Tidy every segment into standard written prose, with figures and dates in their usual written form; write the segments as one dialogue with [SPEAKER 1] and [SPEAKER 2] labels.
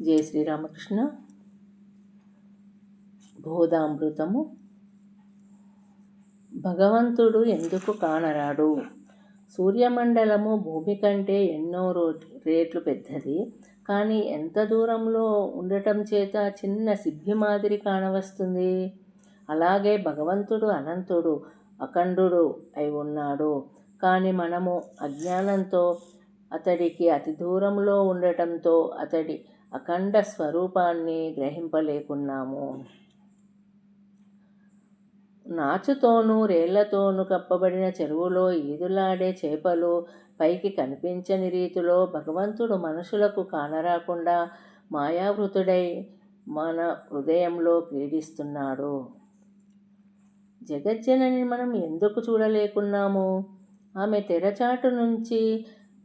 [SPEAKER 1] జయ శ్రీరామకృష్ణ. బోధామృతము. భగవంతుడు ఎందుకు కానరాడు? సూర్యమండలము భూమి కంటే ఎన్నో రేట్లు పెద్దది. కానీ ఎంత దూరంలో ఉండటం చేత చిన్న సిబ్బి మాదిరి కానవస్తుంది. అలాగే భగవంతుడు అనంతుడు, అఖండుడు అయి ఉన్నాడు. కానీ మనము అజ్ఞానంతో అతడికి అతి దూరంలో ఉండటంతో అతడి అఖండ స్వరూపాన్ని గ్రహింపలేకున్నాము. నాచుతోనూ రేళ్లతోనూ కప్పబడిన చెరువులో ఈదులాడే చేపలు పైకి కనిపించని రీతిలో భగవంతుడు మనుషులకు కానరాకుండా మాయావృతుడై మన హృదయంలో క్రీడిస్తున్నాడు. జగజ్జనని మనం ఎందుకు చూడలేకున్నాము? ఆమె తెరచాటు నుంచి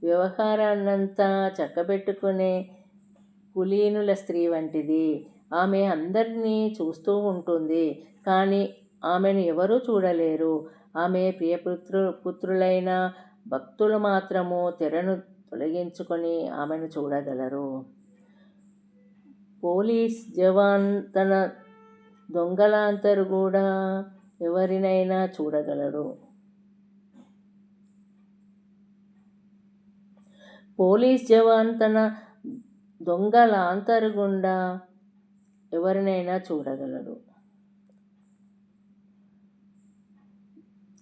[SPEAKER 1] వ్యవహారాన్నంతా చక్కబెట్టుకునే కులీనుల స్త్రీ వంటిది. ఆమె అందరినీ చూస్తూ ఉంటుంది, కానీ ఆమెను ఎవరూ చూడలేరు. ఆమె పుత్రులైన భక్తులు మాత్రము తెరను తొలగించుకొని ఆమెను చూడగలరు. పోలీస్ జవాన్ తన దొంగలాంతరు కూడా ఎవరినైనా చూడగలడు. పోలీస్ జవాన్ తన దొంగలాంతరు గుండా ఎవరినైనా చూడగలడు.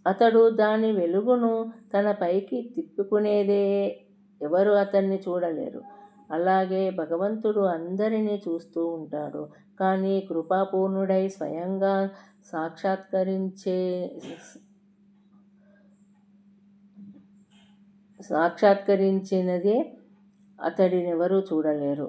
[SPEAKER 1] అతడు దాని వెలుగును తన పైకి తిప్పుకునేదే ఎవరు అతన్ని చూడలేరు. అలాగే భగవంతుడు అందరినీ చూస్తూ ఉంటాడు. కానీ కృపాపూర్ణుడై స్వయంగా సాక్షాత్కరించినదే అతడినెవరూ చూడలేరు.